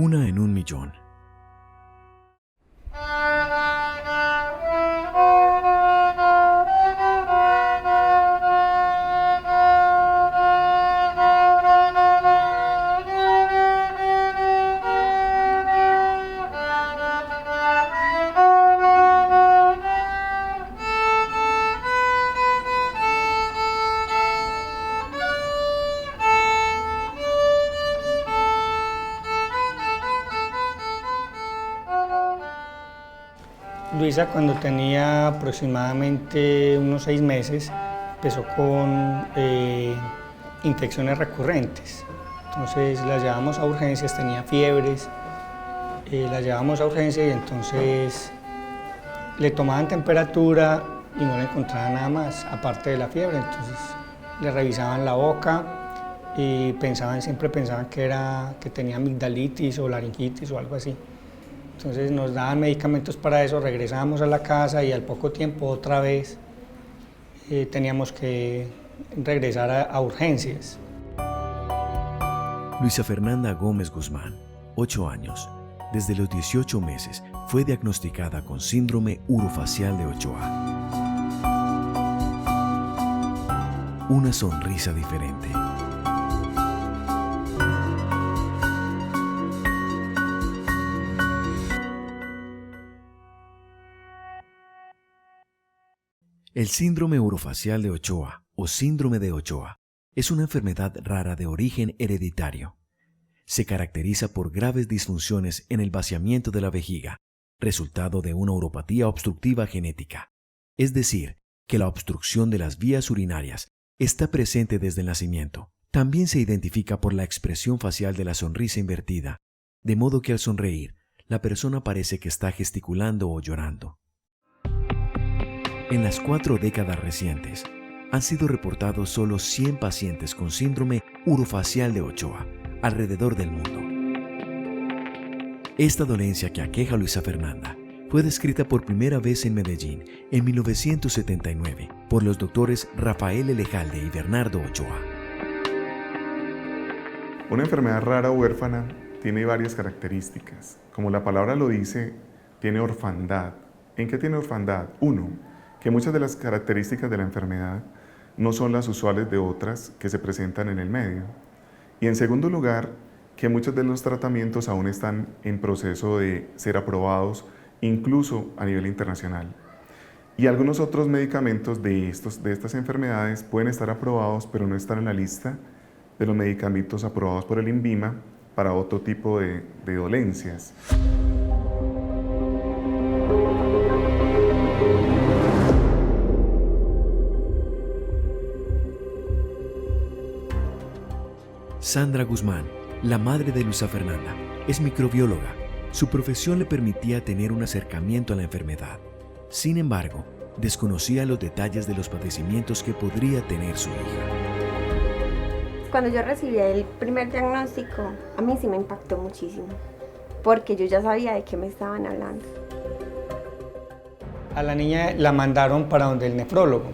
Una en un millón. Luisa, cuando tenía aproximadamente unos 6 meses, empezó con infecciones recurrentes. Entonces la llevamos a urgencias, tenía fiebres, la llevamos a urgencias y entonces le tomaban temperatura y no le encontraban nada más, aparte de la fiebre. Entonces le revisaban la boca y siempre pensaban que tenía amigdalitis o laringitis o algo así. Entonces nos daban medicamentos para eso, regresábamos a la casa y al poco tiempo otra vez teníamos que regresar a urgencias. Luisa Fernanda Gómez Guzmán, 8 años. Desde los 18 meses fue diagnosticada con síndrome urofacial de Ochoa. Una sonrisa diferente. El síndrome urofacial de Ochoa o síndrome de Ochoa es una enfermedad rara de origen hereditario. Se caracteriza por graves disfunciones en el vaciamiento de la vejiga, resultado de una uropatía obstructiva genética, es decir, que la obstrucción de las vías urinarias está presente desde el nacimiento. También se identifica por la expresión facial de la sonrisa invertida, de modo que al sonreír, la persona parece que está gesticulando o llorando. En las 4 décadas recientes, han sido reportados solo 100 pacientes con síndrome urofacial de Ochoa alrededor del mundo. Esta dolencia que aqueja a Luisa Fernanda fue descrita por primera vez en Medellín en 1979 por los doctores Rafael Elejalde y Bernardo Ochoa. Una enfermedad rara o huérfana tiene varias características. Como la palabra lo dice, tiene orfandad. ¿En qué tiene orfandad? 1, que muchas de las características de la enfermedad no son las usuales de otras que se presentan en el medio. Y en segundo lugar, que muchos de los tratamientos aún están en proceso de ser aprobados, incluso a nivel internacional. Y algunos otros medicamentos de estas enfermedades pueden estar aprobados, pero no están en la lista de los medicamentos aprobados por el INVIMA para otro tipo de dolencias. Sandra Guzmán, la madre de Luisa Fernanda, es microbióloga. Su profesión le permitía tener un acercamiento a la enfermedad. Sin embargo, desconocía los detalles de los padecimientos que podría tener su hija. Cuando yo recibí el primer diagnóstico, a mí sí me impactó muchísimo, porque yo ya sabía de qué me estaban hablando. A la niña la mandaron para donde el nefrólogo.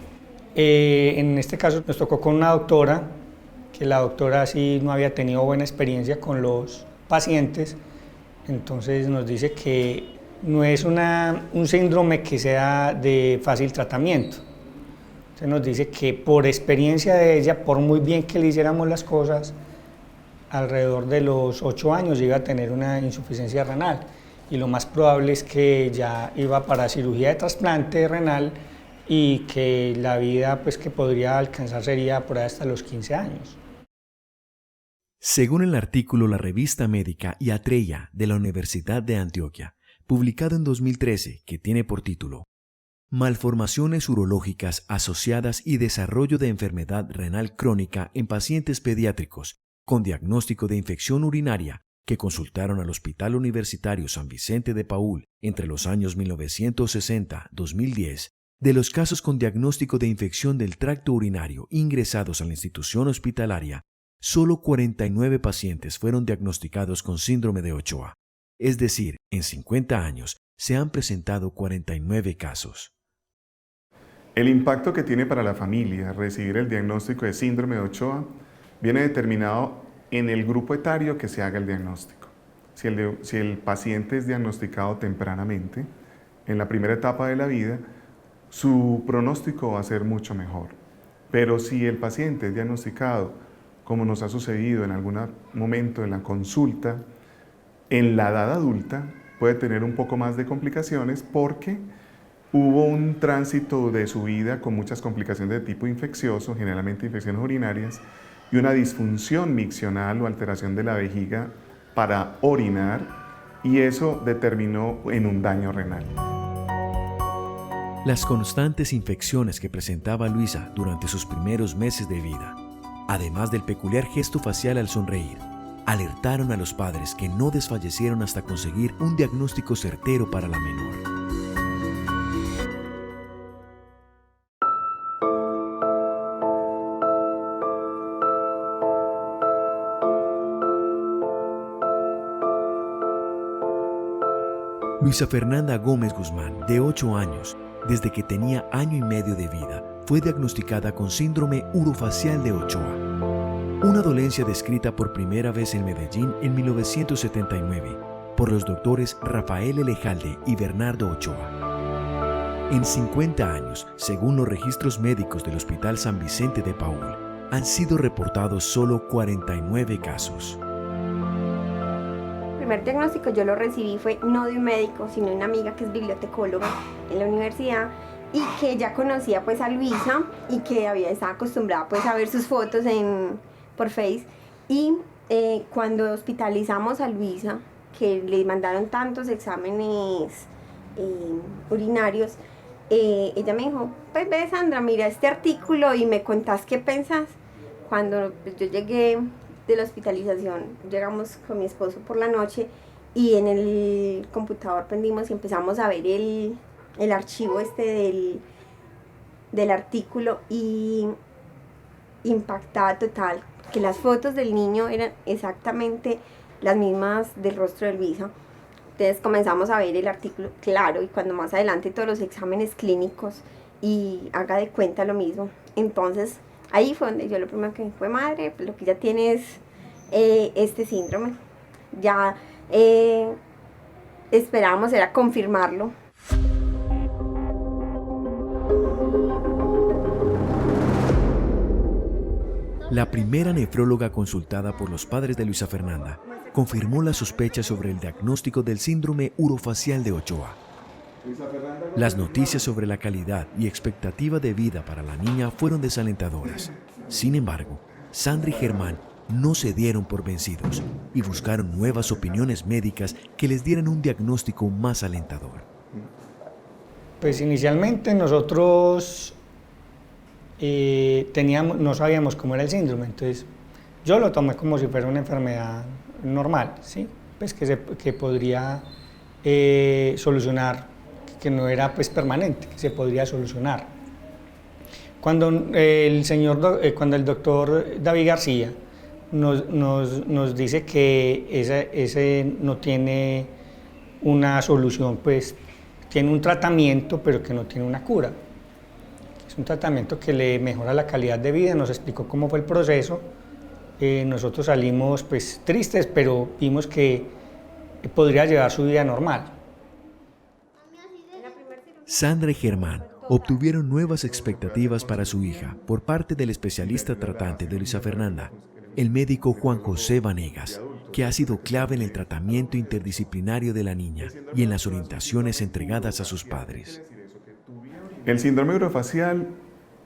En este caso nos tocó con una doctora, que la doctora sí no había tenido buena experiencia con los pacientes, entonces nos dice que no es un síndrome que sea de fácil tratamiento. Entonces nos dice que por experiencia de ella, por muy bien que le hiciéramos las cosas, alrededor de los 8 años iba a tener una insuficiencia renal y lo más probable es que ya iba para cirugía de trasplante renal y que la vida que podría alcanzar sería por ahí hasta los 15 años. Según el artículo La Revista Médica y Atreya de la Universidad de Antioquia, publicado en 2013, que tiene por título Malformaciones urológicas asociadas y desarrollo de enfermedad renal crónica en pacientes pediátricos con diagnóstico de infección urinaria que consultaron al Hospital Universitario San Vicente de Paúl entre los años 1960-2010, de los casos con diagnóstico de infección del tracto urinario ingresados a la institución hospitalaria, solo 49 pacientes fueron diagnosticados con síndrome de Ochoa. Es decir, en 50 años se han presentado 49 casos. El impacto que tiene para la familia recibir el diagnóstico de síndrome de Ochoa viene determinado en el grupo etario que se haga el diagnóstico. si el paciente es diagnosticado tempranamente, en la primera etapa de la vida, su pronóstico va a ser mucho mejor. Pero si el paciente es diagnosticado, como nos ha sucedido en algún momento en la consulta, en la edad adulta puede tener un poco más de complicaciones porque hubo un tránsito de su vida con muchas complicaciones de tipo infeccioso, generalmente infecciones urinarias, y una disfunción miccional o alteración de la vejiga para orinar, y eso determinó en un daño renal. Las constantes infecciones que presentaba Luisa durante sus primeros meses de vida, además del peculiar gesto facial al sonreír, alertaron a los padres que no desfallecieron hasta conseguir un diagnóstico certero para la menor. Luisa Fernanda Gómez Guzmán, de 8 años, desde que tenía año y medio de vida, fue diagnosticada con síndrome urofacial de Ochoa, una dolencia descrita por primera vez en Medellín en 1979 por los doctores Rafael Elejalde y Bernardo Ochoa. En 50 años, según los registros médicos del Hospital San Vicente de Paúl, han sido reportados solo 49 casos. El primer diagnóstico yo lo recibí fue no de un médico, sino de una amiga que es bibliotecóloga en la universidad y que ya conocía pues a Luisa y que estaba acostumbrada pues a ver sus fotos por Face. Y cuando hospitalizamos a Luisa, que le mandaron tantos exámenes urinarios, ella me dijo, pues ve Sandra, mira este artículo y me contás qué pensás. Cuando yo llegué de la hospitalización, llegamos con mi esposo por la noche y en el computador prendimos y empezamos a ver el archivo del artículo y impactada total, que las fotos del niño eran exactamente las mismas del rostro de Luisa. Entonces comenzamos a ver el artículo, claro, y cuando más adelante todos los exámenes clínicos y haga de cuenta lo mismo. Entonces ahí fue donde yo lo primero que fue, madre, pues lo que ya tiene es este síndrome. Ya esperábamos era confirmarlo. La primera nefróloga consultada por los padres de Luisa Fernanda confirmó la sospecha sobre el diagnóstico del síndrome urofacial de Ochoa. Las noticias sobre la calidad y expectativa de vida para la niña fueron desalentadoras. Sin embargo, Sandra y Germán no se dieron por vencidos y buscaron nuevas opiniones médicas que les dieran un diagnóstico más alentador. Pues inicialmente nosotros no sabíamos cómo era el síndrome, entonces yo lo tomé como si fuera una enfermedad normal, ¿sí? Pues que podría solucionar, que no era pues permanente, que se podría solucionar. Cuando el doctor David García nos dice que ese no tiene una solución, pues tiene un tratamiento, pero que no tiene una cura. Es un tratamiento que le mejora la calidad de vida, nos explicó cómo fue el proceso. Nosotros salimos pues tristes, pero vimos que podría llevar su vida normal. Sandra y Germán obtuvieron nuevas expectativas para su hija por parte del especialista tratante de Luisa Fernanda, el médico Juan José Vanegas, que ha sido clave en el tratamiento interdisciplinario de la niña y en las orientaciones entregadas a sus padres. El síndrome urofacial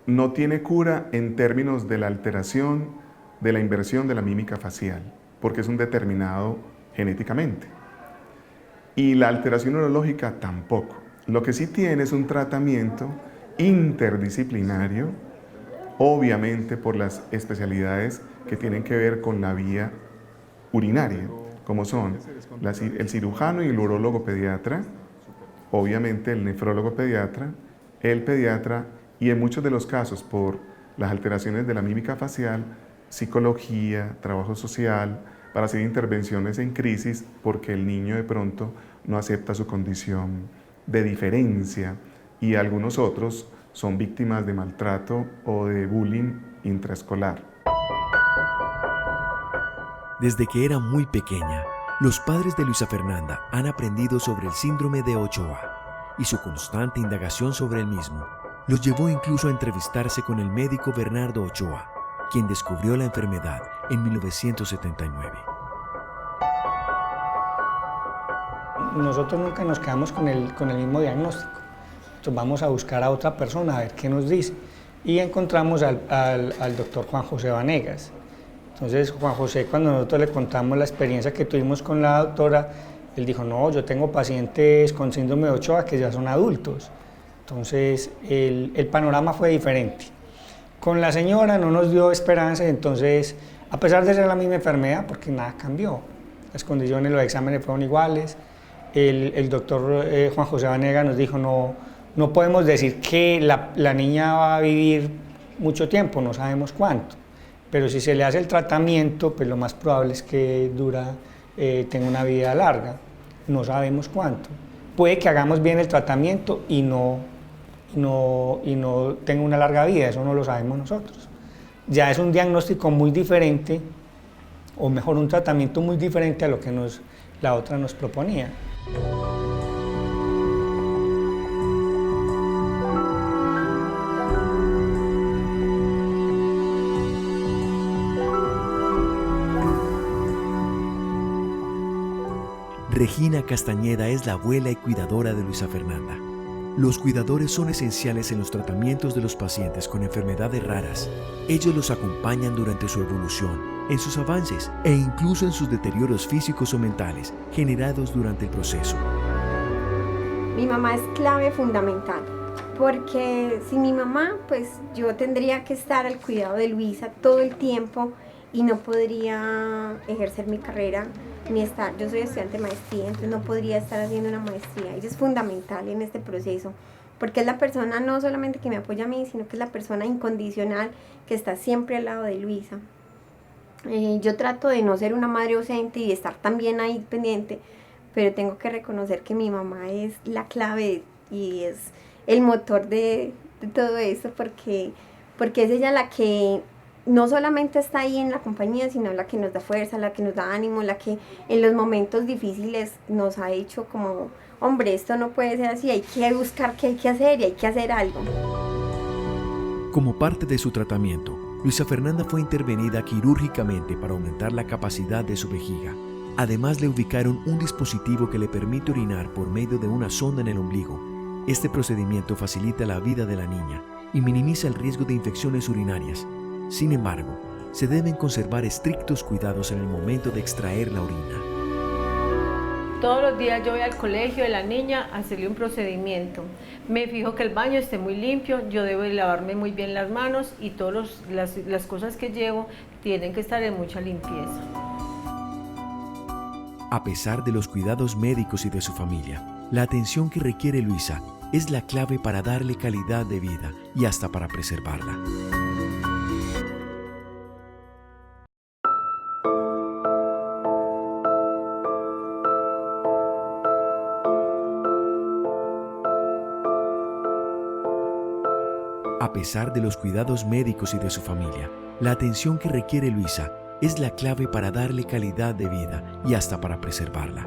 no tiene cura en términos de la alteración de la inversión de la mímica facial, porque es un determinado genéticamente. Y la alteración urológica tampoco. Lo que sí tiene es un tratamiento interdisciplinario, obviamente por las especialidades que tienen que ver con la vía urinaria, como son el cirujano y el urólogo pediatra, obviamente el nefrólogo pediatra, el pediatra y en muchos de los casos por las alteraciones de la mímica facial, psicología, trabajo social, para hacer intervenciones en crisis porque el niño de pronto no acepta su condición de diferencia y algunos otros son víctimas de maltrato o de bullying intraescolar. Desde que era muy pequeña, Los padres de Luisa Fernanda han aprendido sobre el síndrome de Ochoa y su constante indagación sobre el mismo los llevó incluso a entrevistarse con el médico Bernardo Ochoa, quien descubrió la enfermedad en 1979. Nosotros nunca nos quedamos con el mismo diagnóstico. Entonces vamos a buscar a otra persona a ver qué nos dice. Y encontramos al doctor Juan José Vanegas. Entonces Juan José, cuando nosotros le contamos la experiencia que tuvimos con la doctora, él dijo, no, yo tengo pacientes con síndrome de Ochoa que ya son adultos. Entonces el panorama fue diferente. Con la señora no nos dio esperanza, entonces a pesar de ser la misma enfermedad, porque nada cambió, las condiciones, los exámenes fueron iguales, el doctor Juan José Vanegas nos dijo, no podemos decir que la niña va a vivir mucho tiempo, no sabemos cuánto, pero si se le hace el tratamiento, pues lo más probable es que tenga una vida larga, no sabemos cuánto. Puede que hagamos bien el tratamiento y no tenga una larga vida, eso no lo sabemos nosotros. Ya es un diagnóstico muy diferente, o mejor un tratamiento muy diferente a lo que la otra nos proponía. Regina Castañeda es la abuela y cuidadora de Luisa Fernanda. Los cuidadores son esenciales en los tratamientos de los pacientes con enfermedades raras. Ellos los acompañan durante su evolución, en sus avances e incluso en sus deterioros físicos o mentales generados durante el proceso. Mi mamá es clave fundamental, porque sin mi mamá, pues yo tendría que estar al cuidado de Luisa todo el tiempo y no podría ejercer mi carrera ni estar. Yo soy estudiante de maestría, entonces no podría estar haciendo una maestría. Ella es fundamental en este proceso, porque es la persona no solamente que me apoya a mí, sino que es la persona incondicional que está siempre al lado de Luisa. Yo trato de no ser una madre ausente y de estar también ahí pendiente, pero tengo que reconocer que mi mamá es la clave y es el motor de todo esto, porque es ella la que no solamente está ahí en la compañía, sino la que nos da fuerza, la que nos da ánimo, la que en los momentos difíciles nos ha hecho como, hombre, esto no puede ser así, hay que buscar qué hay que hacer y hay que hacer algo. Como parte de su tratamiento, Luisa Fernanda fue intervenida quirúrgicamente para aumentar la capacidad de su vejiga. Además, le ubicaron un dispositivo que le permite orinar por medio de una sonda en el ombligo. Este procedimiento facilita la vida de la niña y minimiza el riesgo de infecciones urinarias. Sin embargo, se deben conservar estrictos cuidados en el momento de extraer la orina. Todos los días yo voy al colegio de la niña a hacerle un procedimiento. Me fijo que el baño esté muy limpio, yo debo de lavarme muy bien las manos y todas las cosas que llevo tienen que estar en mucha limpieza. A pesar de los cuidados médicos y de su familia, la atención que requiere Luisa es la clave para darle calidad de vida y hasta para preservarla. A pesar de los cuidados médicos y de su familia, la atención que requiere Luisa es la clave para darle calidad de vida y hasta para preservarla.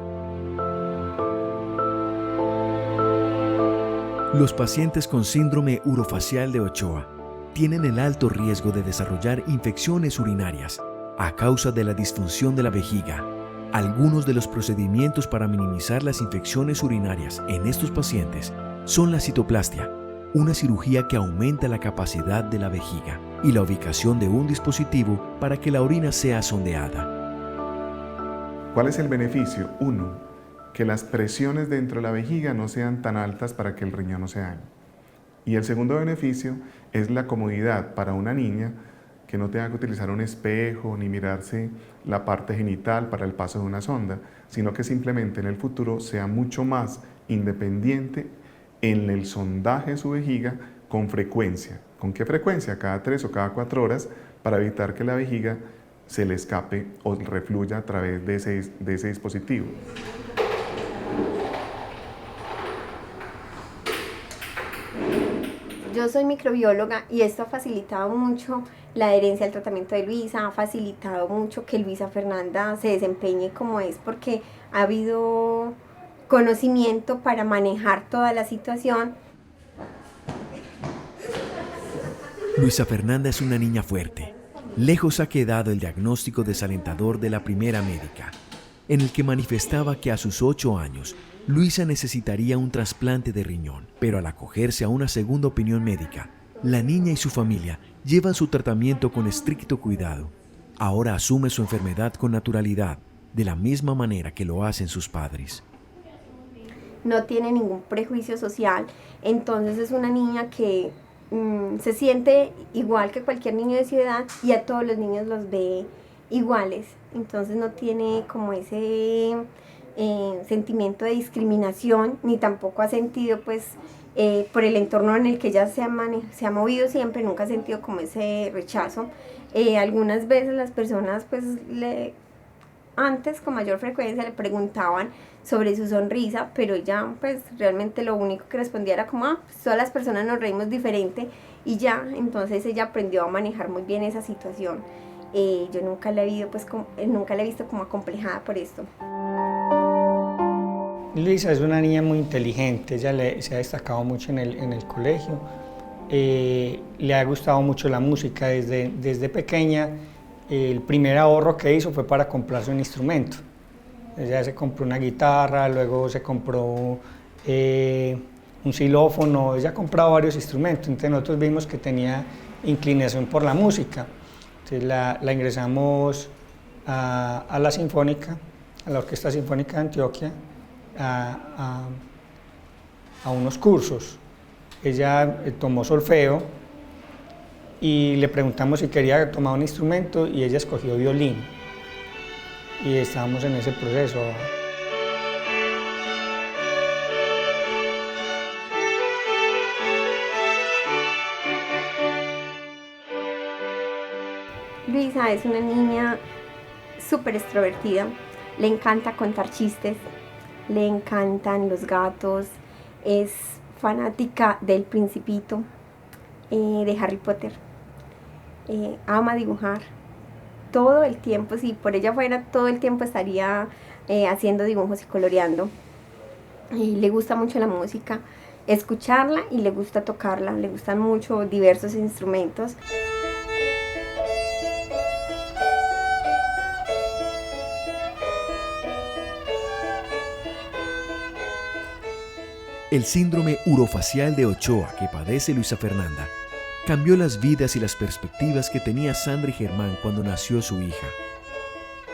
Los pacientes con síndrome urofacial de Ochoa tienen el alto riesgo de desarrollar infecciones urinarias a causa de la disfunción de la vejiga. Algunos de los procedimientos para minimizar las infecciones urinarias en estos pacientes son la citoplastia, una cirugía que aumenta la capacidad de la vejiga, y la ubicación de un dispositivo para que la orina sea sondeada. ¿Cuál es el beneficio? 1. Que las presiones dentro de la vejiga no sean tan altas para que el riñón no se dañe. Y el segundo beneficio es la comodidad para una niña que no tenga que utilizar un espejo ni mirarse la parte genital para el paso de una sonda, sino que simplemente en el futuro sea mucho más independiente en el sondaje de su vejiga con frecuencia. ¿Con qué frecuencia? Cada 3 o cada 4 horas, para evitar que la vejiga se le escape o refluya a través de ese dispositivo. Yo soy microbióloga y esto ha facilitado mucho la adherencia al tratamiento de Luisa, ha facilitado mucho que Luisa Fernanda se desempeñe como es, porque ha habido conocimiento para manejar toda la situación. Luisa Fernanda es una niña fuerte. Lejos ha quedado el diagnóstico desalentador de la primera médica, en el que manifestaba que a sus 8 años, Luisa necesitaría un trasplante de riñón, pero al acogerse a una segunda opinión médica, la niña y su familia llevan su tratamiento con estricto cuidado. Ahora asume su enfermedad con naturalidad, de la misma manera que lo hacen sus padres. No tiene ningún prejuicio social, entonces es una niña que se siente igual que cualquier niño de su edad y a todos los niños los ve iguales, entonces no tiene como ese sentimiento de discriminación, ni tampoco ha sentido pues por el entorno en el que ella se ha movido siempre, nunca ha sentido como ese rechazo. Algunas veces las personas pues antes con mayor frecuencia le preguntaban sobre su sonrisa, pero ella pues realmente lo único que respondía era como, pues, todas las personas nos reímos diferente y ya, entonces ella aprendió a manejar muy bien esa situación. Yo nunca la he visto como acomplejada por esto. Luisa es una niña muy inteligente, ella se ha destacado mucho en el colegio, le ha gustado mucho la música desde pequeña. El primer ahorro que hizo fue para comprarse un instrumento. Ella se compró una guitarra, luego se compró un xilófono, ella ha comprado varios instrumentos, entonces nosotros vimos que tenía inclinación por la música. Entonces la ingresamos a la Sinfónica, a la Orquesta Sinfónica de Antioquia, a unos cursos. Ella tomó solfeo y le preguntamos si quería tomar un instrumento y ella escogió violín. Y estábamos en ese proceso. Luisa es una niña súper extrovertida, le encanta contar chistes, le encantan los gatos, es fanática del Principito, de Harry Potter, ama dibujar. Todo el tiempo, si por ella fuera, todo el tiempo estaría haciendo dibujos y coloreando. Le gusta mucho la música, escucharla y le gusta tocarla, le gustan mucho diversos instrumentos. El síndrome urofacial de Ochoa que padece Luisa Fernanda cambió las vidas y las perspectivas que tenía Sandra y Germán cuando nació su hija.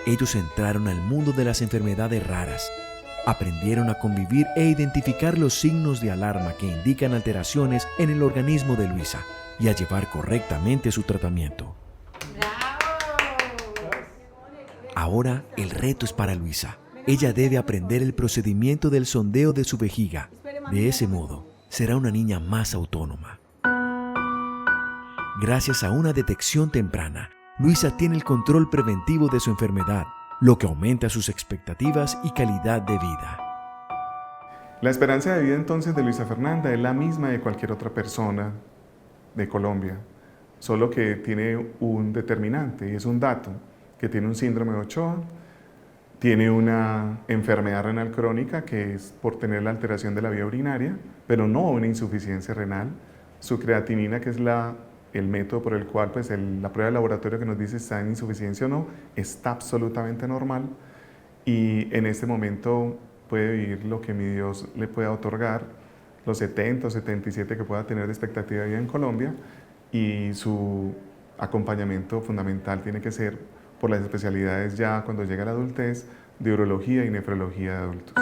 Ellos entraron al mundo de las enfermedades raras, aprendieron a convivir e identificar los signos de alarma que indican alteraciones en el organismo de Luisa y a llevar correctamente su tratamiento. Ahora el reto es para Luisa. Ella debe aprender el procedimiento del sondeo de su vejiga. De ese modo, será una niña más autónoma. Gracias a una detección temprana, Luisa tiene el control preventivo de su enfermedad, lo que aumenta sus expectativas y calidad de vida. La esperanza de vida entonces de Luisa Fernanda es la misma de cualquier otra persona de Colombia, solo que tiene un determinante y es un dato, que tiene un síndrome de Ochoa, tiene una enfermedad renal crónica que es por tener la alteración de la vía urinaria, pero no una insuficiencia renal. Su creatinina, que es el método por el cual pues, la prueba de laboratorio que nos dice si está en insuficiencia o no, está absolutamente normal y en este momento puede vivir lo que mi Dios le pueda otorgar, los 70 o 77 que pueda tener de expectativa de vida en Colombia, y su acompañamiento fundamental tiene que ser por las especialidades ya cuando llega la adultez de urología y nefrología de adultos.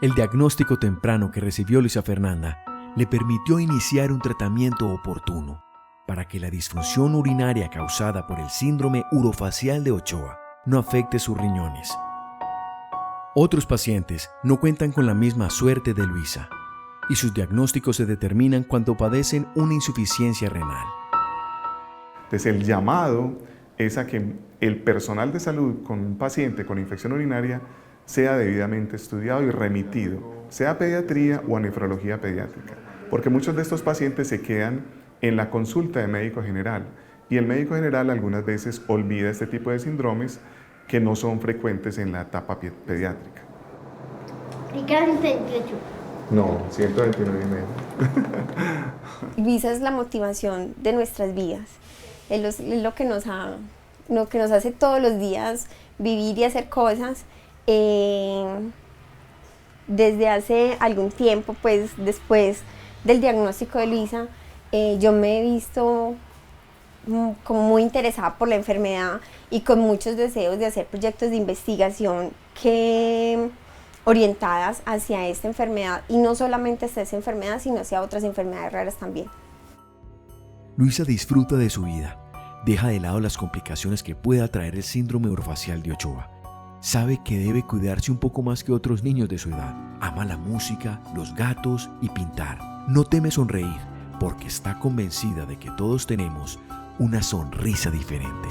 El diagnóstico temprano que recibió Luisa Fernanda le permitió iniciar un tratamiento oportuno para que la disfunción urinaria causada por el síndrome urofacial de Ochoa no afecte sus riñones. Otros pacientes no cuentan con la misma suerte de Luisa y sus diagnósticos se determinan cuando padecen una insuficiencia renal. Entonces el llamado es a que el personal de salud con un paciente con infección urinaria sea debidamente estudiado y remitido, sea a pediatría o a nefrología pediátrica, porque muchos de estos pacientes se quedan en la consulta de médico general Y el médico general algunas veces olvida este tipo de síndromes que no son frecuentes en la etapa pediátrica. ¿Y qué hace usted, 18? No, 129 y medio. Luisa es la motivación de nuestras vidas, es lo que nos hace todos los días vivir y hacer cosas. Desde hace algún tiempo, pues después del diagnóstico de Luisa, yo me he visto como muy interesada por la enfermedad y con muchos deseos de hacer proyectos de investigación orientadas hacia esta enfermedad, y no solamente hacia esa enfermedad, sino hacia otras enfermedades raras también. Luisa disfruta de su vida, deja de lado las complicaciones que pueda traer el síndrome orofacial de Ochoa. Sabe que debe cuidarse un poco más que otros niños de su edad. Ama la música, los gatos y pintar. No teme sonreír porque está convencida de que todos tenemos una sonrisa diferente.